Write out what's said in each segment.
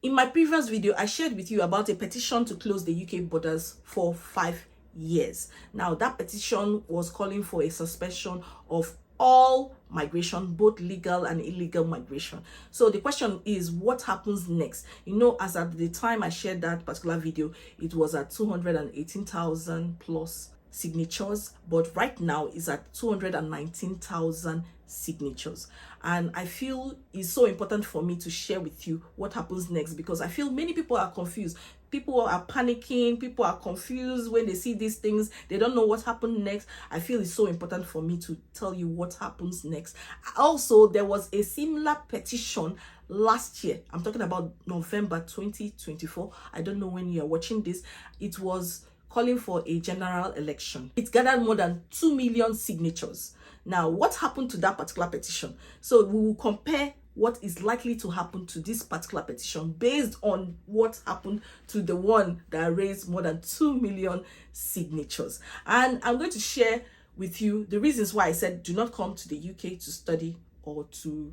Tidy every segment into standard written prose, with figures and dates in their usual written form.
In my previous video, I shared with you about a petition to close the UK borders for 5 years. Now, that petition was calling for a suspension of all migration, both legal and illegal migration. So the question is, what happens next? You know, as at the time I shared that particular video, it was at 218,000 plus signatures, but right now is at 219,000 signatures. And I feel it's so important for me to share with you what happens next, because I feel many people are confused. People are panicking, people are confused when they see these things, they don't know what happened next. I feel it's so important for me to tell you what happens next. Also, there was a similar petition last year. I'm talking about November 2024. I don't know when you are watching this. It was calling for a general election. It gathered more than 2 million signatures. Now, what happened to that particular petition? So we will compare what is likely to happen to this particular petition based on what happened to the one that raised more than 2 million signatures. And I'm going to share with you the reasons why I said do not come to the UK to study or to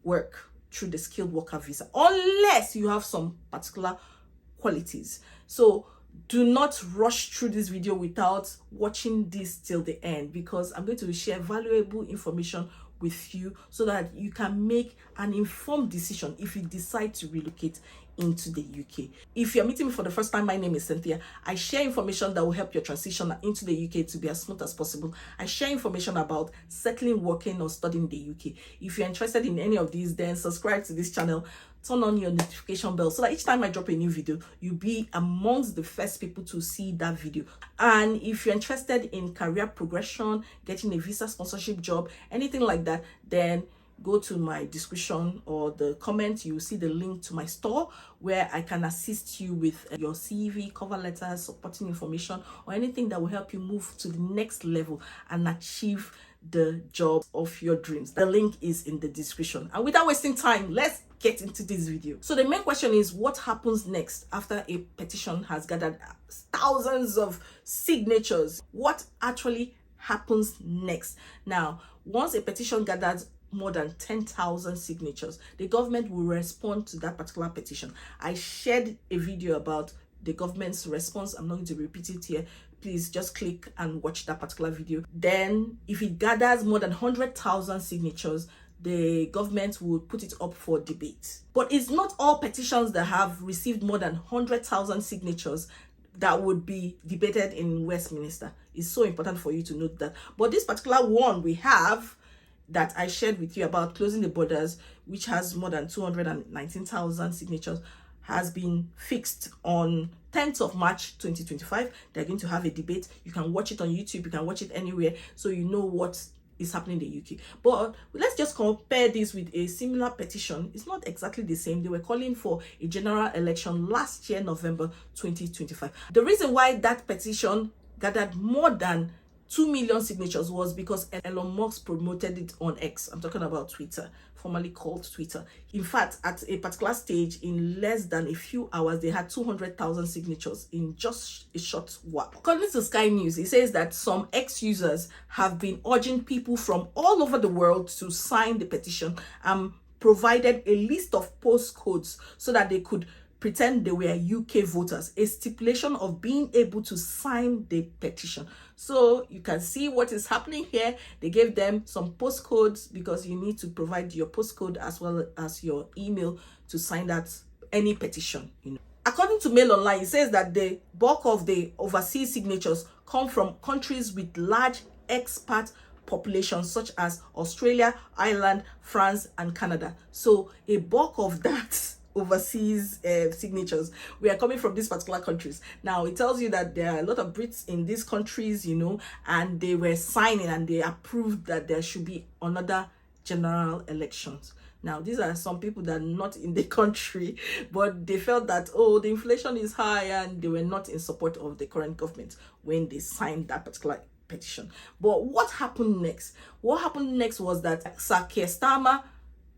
work through the skilled worker visa unless you have some particular qualities. So do not rush through this video without watching this till the end, because I'm going to share valuable information with you so that you can make an informed decision if you decide to relocate into the UK. If you're meeting me for the first time, my name is Cynthia. I share information that will help your transition into the UK to be as smooth as possible. I share information about settling, working, or studying in the UK. If you're interested in any of these, then subscribe to this channel, turn on your notification bell so that each time I drop a new video, you'll be amongst the first people to see that video. And if you're interested in career progression, getting a visa sponsorship job, anything like that, then go to my description or the comment. You will see the link to my store where I can assist you with your CV, cover letters, supporting information, or anything that will help you move to the next level and achieve the job of your dreams. The link is in the description. And without wasting time, let's get into this video. So the main question is, what happens next after a petition has gathered thousands of signatures? What actually happens next? Now, once a petition gathers more than 10,000 signatures, the government will respond to that particular petition. I shared a video about the government's response. I'm not going to repeat it here. Please just click and watch that particular video. Then if it gathers more than 100,000 signatures, the government will put it up for debate. But it's not all petitions that have received more than 100,000 signatures that would be debated in Westminster. It's so important for you to note that. But this particular one we have that I shared with you about closing the borders, which has more than 219,000 signatures, has been fixed on 10th of March 2025. They're going to have a debate. You can watch it on YouTube, you can watch it anywhere, so you know what is happening in the UK. But let's just compare this with a similar petition. It's not exactly the same. They were calling for a general election last year, November 2025. The reason why that petition gathered more than 2 million signatures was because Elon Musk promoted it on X. I'm talking about Twitter, formerly called Twitter. In fact, at a particular stage, in less than a few hours, they had 200,000 signatures in just a short while. According to Sky News, it says that some X users have been urging people from all over the world to sign the petition and provided a list of postcodes so that they could pretend they were UK voters, a stipulation of being able to sign the petition. So you can see what is happening here. They gave them some postcodes because you need to provide your postcode as well as your email to sign that any petition. According to Mail Online, it says that the bulk of the overseas signatures come from countries with large expat populations such as Australia, Ireland, France, and Canada. So a bulk of that overseas signatures we are coming from these particular countries. Now it tells you that there are a lot of Brits in these countries, and they were signing and they approved that there should be another general elections. Now these are some people that are not in the country, but they felt that, oh, the inflation is high, and they were not in support of the current government when they signed that particular petition. But what happened next? What happened next was that Sir Keir Starmer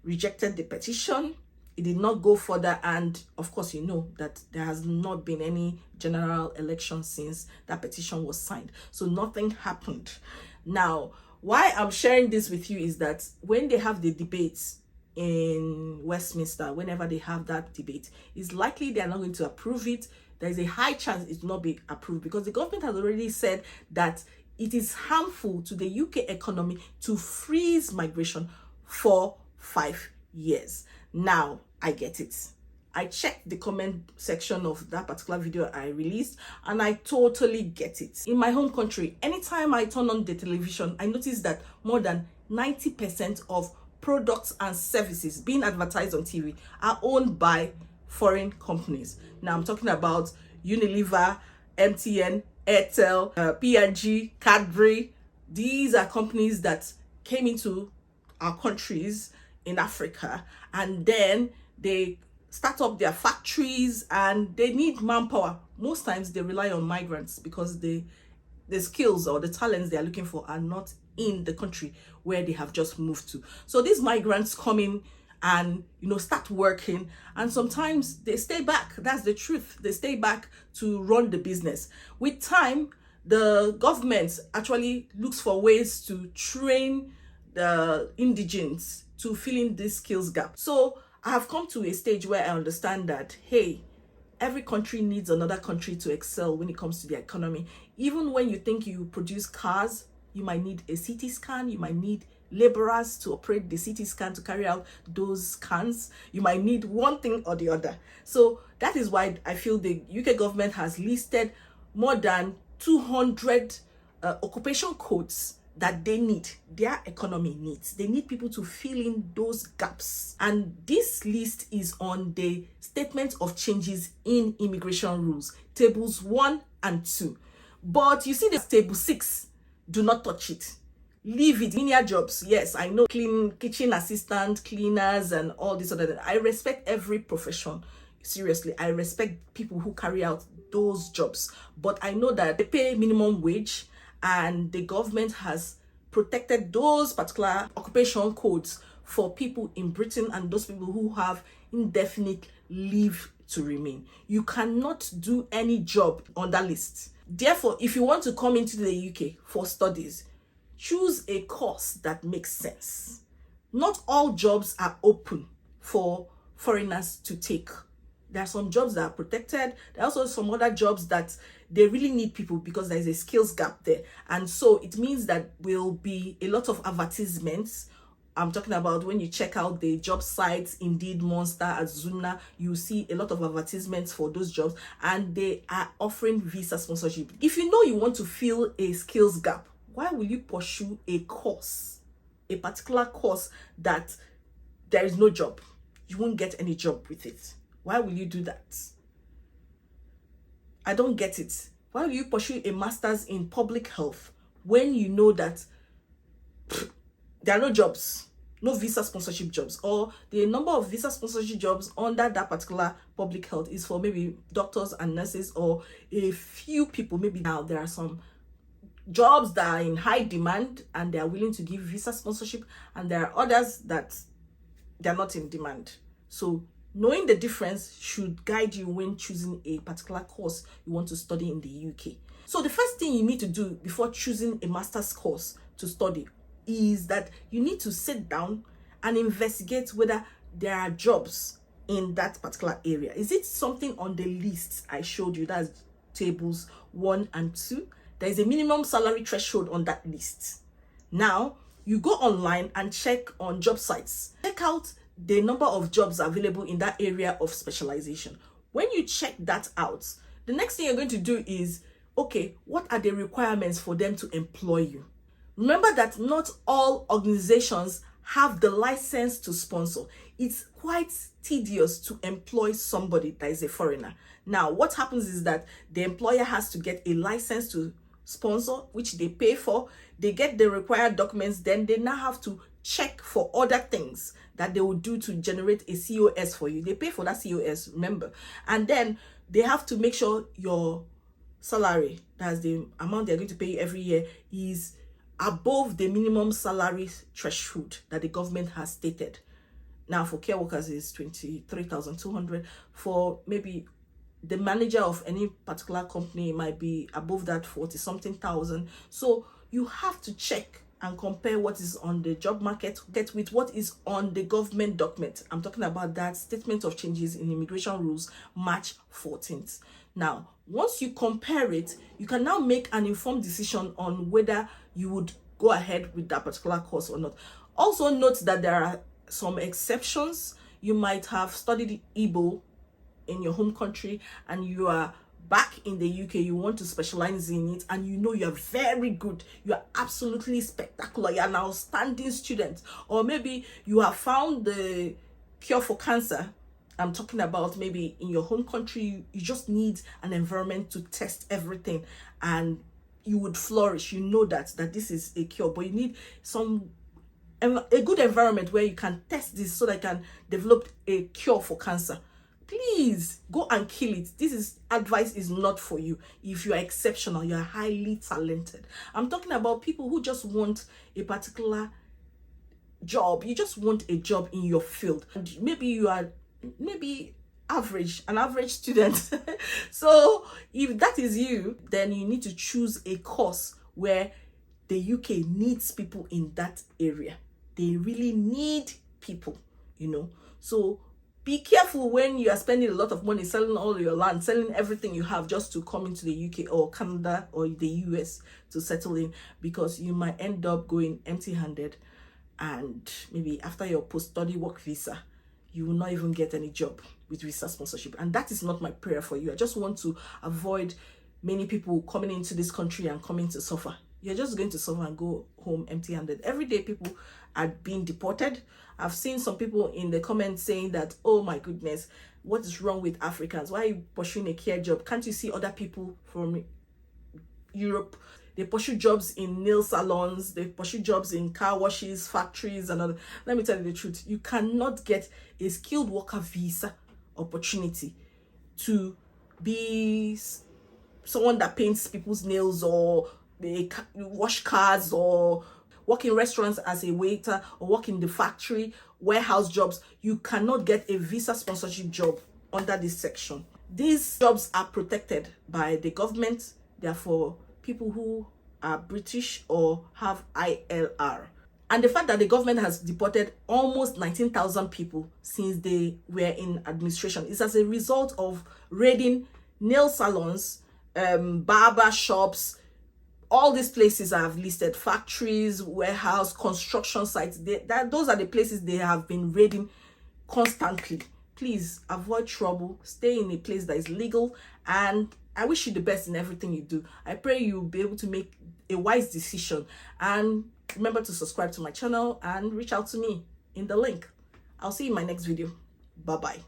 rejected the petition. It did not go further, and of course you know that there has not been any general election since that petition was signed, so nothing happened. Now, why I'm sharing this with you is that when they have the debates, in Westminster, whenever they have that debate, it's likely they are not going to approve it. There is a high chance it will not be approved because the government has already said that it is harmful to the UK economy to freeze migration for 5 years. Now, I get it. I checked the comment section of that particular video I released and I totally get it. In my home country, anytime I turn on the television, I notice that more than 90% of products and services being advertised on TV are owned by foreign companies. Now I'm talking about Unilever, MTN, Airtel, P&G, Cadbury. These are companies that came into our countries in Africa and then they start up their factories and they need manpower. Most times they rely on migrants because the skills or the talents they are looking for are not in the country where they have just moved to. So these migrants come in and start working, and sometimes they stay back. That's the truth. They stay back to run the business. With time, the government actually looks for ways to train the indigenes to fill in this skills gap. So I have come to a stage where I understand that, hey, every country needs another country to excel when it comes to the economy. Even when you think you produce cars, you might need a CT scan, you might need laborers to operate the CT scan to carry out those scans. You might need one thing or the other. So that is why I feel the UK government has listed more than 200 occupation codes that their economy needs. They need people to fill in those gaps. And this list is on the statement of changes in immigration rules, tables 1 and 2. But you see the table 6, do not touch it. Leave it. Linear jobs, yes, I know, kitchen assistant, cleaners, and all this other. I respect every profession. Seriously, I respect people who carry out those jobs. But I know that they pay minimum wage, and the government has protected those particular occupation codes for people in Britain and those people who have indefinite leave to remain. You cannot do any job on that list. Therefore, if you want to come into the UK for studies, choose a course that makes sense. Not all jobs are open for foreigners to take. There are some jobs that are protected. There are also some other jobs that they really need people because there's a skills gap there. And so it means that will be a lot of advertisements. I'm talking about when you check out the job sites, Indeed, Monster, Azuna, you see a lot of advertisements for those jobs, and they are offering visa sponsorship. If you know you want to fill a skills gap, why will you pursue a course, a particular course that there is no job? You won't get any job with it. Why will you do that? I don't get it. Why will you pursue a master's in public health when you know that there are no jobs, no visa sponsorship jobs, or the number of visa sponsorship jobs under that particular public health is for maybe doctors and nurses or a few people? Maybe now there are some jobs that are in high demand and they are willing to give visa sponsorship, and there are others that they're not in demand. So knowing the difference should guide you when choosing a particular course you want to study in the UK. So the first thing you need to do before choosing a master's course to study is that you need to sit down and investigate whether there are jobs in that particular area. Is it something on the list I showed you? That's tables 1 and 2. There is a minimum salary threshold on that list. Now, you go online and check on job sites. Check out the number of jobs available in that area of specialization. When you check that out, the next thing you're going to do is, okay, what are the requirements for them to employ you? Remember that not all organizations have the license to sponsor. It's quite tedious to employ somebody that is a foreigner. Now, what happens is that the employer has to get a license to sponsor, which they pay for. They get the required documents, then they now have to check for other things that they will do to generate a COS for you. They pay for that COS, remember. And then they have to make sure your salary, that's the amount they're going to pay you every year, is above the minimum salary threshold that the government has stated. Now for care workers is 23,200. For maybe the manager of any particular company, it might be above that 40 something thousand. So you have to check and compare what is on the job market get with what is on the government document. I'm talking about that statement of changes in immigration rules, March 14th. Now, once you compare it, you can now make an informed decision on whether you would go ahead with that particular course or not. Also note that there are some exceptions. You might have studied Igbo in your home country and you are back in the UK, you want to specialize in it, and you know you're very good, you are absolutely spectacular, you're an outstanding student, or maybe you have found the cure for cancer. I'm talking about maybe in your home country, you just need an environment to test everything and you would flourish. You know that this is a cure, but you need a good environment where you can test this so that you can develop a cure for cancer. Please go and kill it. Advice is not for you. If you are exceptional, you are highly talented. I'm talking about people who just want a particular job. You just want a job in your field. And maybe you are an average student. So if that is you, then you need to choose a course where the UK needs people in that area. They really need people, So be careful when you are spending a lot of money selling all your land, selling everything you have just to come into the UK or Canada or the US to settle in, because you might end up going empty-handed, and maybe after your post-study work visa, you will not even get any job with visa sponsorship. And that is not my prayer for you. I just want to avoid many people coming into this country and coming to suffer. You're just going to suffer and go home empty-handed. Every day people are being deported. I've seen some people in the comments saying that, oh my goodness, what is wrong with Africans? Why are you pursuing a care job? Can't you see other people from Europe? They pursue jobs in nail salons, they pursue jobs in car washes, factories, and other. Let me tell you the truth. You cannot get a skilled worker visa opportunity to be someone that paints people's nails, or they wash cars, or work in restaurants as a waiter, or work in the factory, warehouse jobs. You cannot get a visa sponsorship job under this section. These jobs are protected by the government. They are for people who are British or have ILR. And the fact that the government has deported almost 19,000 people since they were in administration is as a result of raiding nail salons, barber shops, all these places I have listed, factories, warehouse, construction sites. Those are the places they have been raiding constantly. Please avoid trouble. Stay in a place that is legal. And I wish you the best in everything you do. I pray you'll be able to make a wise decision. And remember to subscribe to my channel and reach out to me in the link. I'll see you in my next video. Bye-bye.